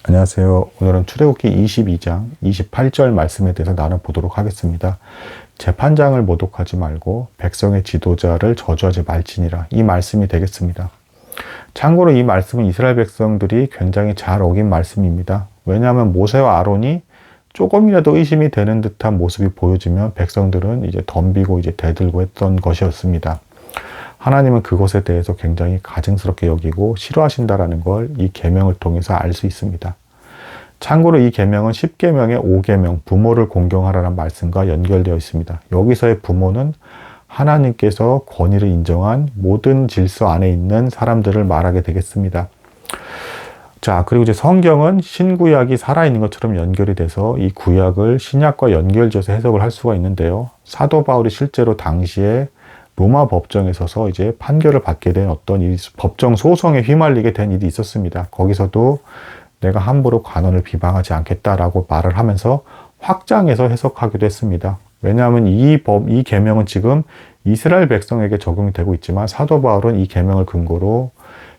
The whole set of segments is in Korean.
안녕하세요. 오늘은 출애굽기 22장 28절 말씀에 대해서 나눠보도록 하겠습니다. 재판장을 모독하지 말고 백성의 지도자를 저주하지 말지니라, 이 말씀이 되겠습니다. 참고로 이 말씀은 이스라엘 백성들이 굉장히 잘 어긴 말씀입니다. 왜냐하면 모세와 아론이 조금이라도 의심이 되는 듯한 모습이 보여지면 백성들은 이제 덤비고 이제 대들고 했던 것이었습니다. 하나님은 그것에 대해서 굉장히 가증스럽게 여기고 싫어하신다라는 걸 이 계명을 통해서 알 수 있습니다. 참고로 이 계명은 10계명의 5계명 부모를 공경하라는 말씀과 연결되어 있습니다. 여기서의 부모는 하나님께서 권위를 인정한 모든 질서 안에 있는 사람들을 말하게 되겠습니다. 자, 그리고 이제 성경은 신구약이 살아있는 것처럼 연결이 돼서 이 구약을 신약과 연결지어서 해석을 할 수가 있는데요. 사도 바울이 실제로 당시에 로마 법정에 서서 이제 판결을 받게 된 어떤 법정 소송에 휘말리게 된 일이 있었습니다. 거기서도 내가 함부로 관원을 비방하지 않겠다라고 말을 하면서 확장해서 해석하기도 했습니다. 왜냐하면 이 계명은 지금 이스라엘 백성에게 적용이 되고 있지만 사도 바울은 이 계명을 근거로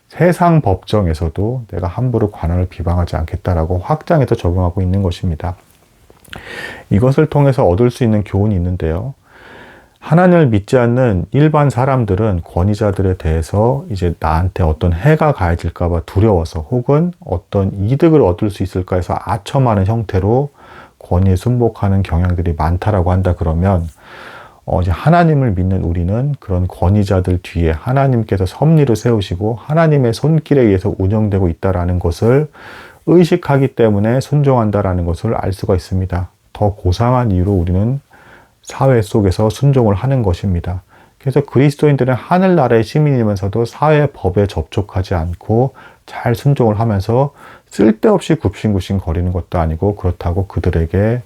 세상 법정에서도 내가 함부로 관원을 비방하지 않겠다라고 확장해서 적용하고 있는 것입니다. 이것을 통해서 얻을 수 있는 교훈이 있는데요. 하나님을 믿지 않는 일반 사람들은 권위자들에 대해서 이제 나한테 어떤 해가 가해질까봐 두려워서 혹은 어떤 이득을 얻을 수 있을까 해서 아첨하는 형태로 권위에 순복하는 경향들이 많다라고 한다 그러면 이제 하나님을 믿는 우리는 그런 권위자들 뒤에 하나님께서 섭리를 세우시고 하나님의 손길에 의해서 운영되고 있다라는 것을 의식하기 때문에 순종한다라는 것을 알 수가 있습니다. 더 고상한 이유로 우리는 사회 속에서 순종을 하는 것입니다. 그래서 그리스도인들은 하늘나라의 시민이면서도 사회 법에 접촉하지 않고 잘 순종을 하면서 쓸데없이 굽신굽신 거리는 것도 아니고 그렇다고 그들에게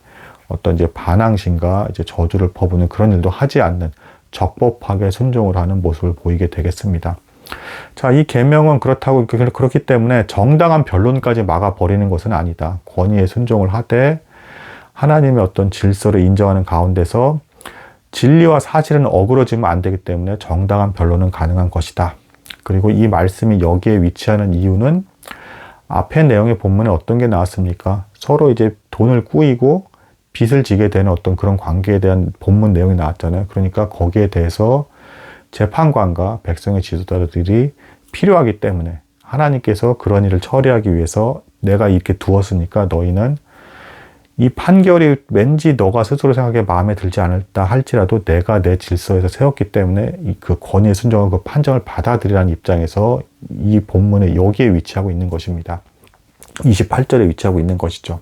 어떤 이제 반항심과 이제 저주를 퍼부는 그런 일도 하지 않는 적법하게 순종을 하는 모습을 보이게 되겠습니다. 자, 이 계명은 그렇기 때문에 정당한 변론까지 막아버리는 것은 아니다. 권위에 순종을 하되 하나님의 어떤 질서를 인정하는 가운데서 진리와 사실은 어그러지면 안 되기 때문에 정당한 변론은 가능한 것이다. 그리고 이 말씀이 여기에 위치하는 이유는 앞의 내용의 본문에 어떤 게 나왔습니까? 서로 이제 돈을 꾸이고 빚을 지게 되는 어떤 그런 관계에 대한 본문 내용이 나왔잖아요. 그러니까 거기에 대해서 재판관과 백성의 지도자들이 필요하기 때문에 하나님께서 그런 일을 처리하기 위해서 내가 이렇게 두었으니까 너희는 이 판결이 왠지 너가 스스로 생각해 마음에 들지 않을다 할지라도 내가 내 질서에서 세웠기 때문에 그 권위에 순종한 그 판정을 받아들이라는 입장에서 이 본문에 여기에 위치하고 있는 것입니다. 28절에 위치하고 있는 것이죠.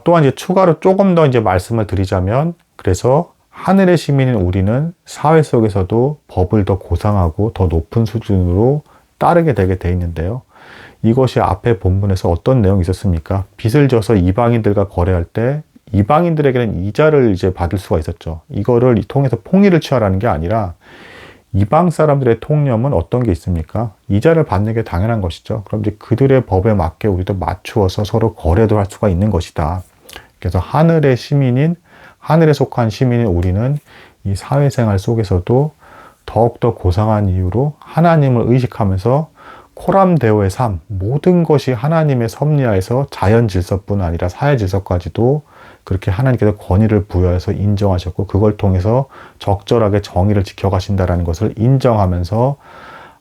또한 이제 추가로 조금 더 이제 말씀을 드리자면, 그래서 하늘의 시민인 우리는 사회 속에서도 법을 더 고상하고 더 높은 수준으로 따르게 되게 돼 있는데요. 이것이 앞에 본문에서 어떤 내용이 있었습니까? 빚을 져서 이방인들과 거래할 때 이방인들에게는 이자를 이제 받을 수가 있었죠. 이거를 통해서 통일을 취하라는 게 아니라 이방 사람들의 통념은 어떤 게 있습니까? 이자를 받는 게 당연한 것이죠. 그럼 이제 그들의 법에 맞게 우리도 맞추어서 서로 거래도 할 수가 있는 것이다. 그래서 하늘에 속한 시민인 우리는 이 사회생활 속에서도 더욱더 고상한 이유로 하나님을 의식하면서 코람데오의 삶, 모든 것이 하나님의 섭리하에서 자연 질서뿐 아니라 사회 질서까지도 그렇게 하나님께서 권위를 부여해서 인정하셨고 그걸 통해서 적절하게 정의를 지켜가신다는 것을 인정하면서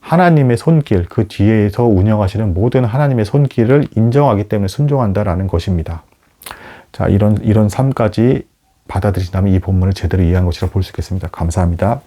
하나님의 손길, 그 뒤에서 운영하시는 모든 하나님의 손길을 인정하기 때문에 순종한다라는 것입니다. 자, 이런 삶까지 받아들이신다면 이 본문을 제대로 이해한 것이라 볼 수 있겠습니다. 감사합니다.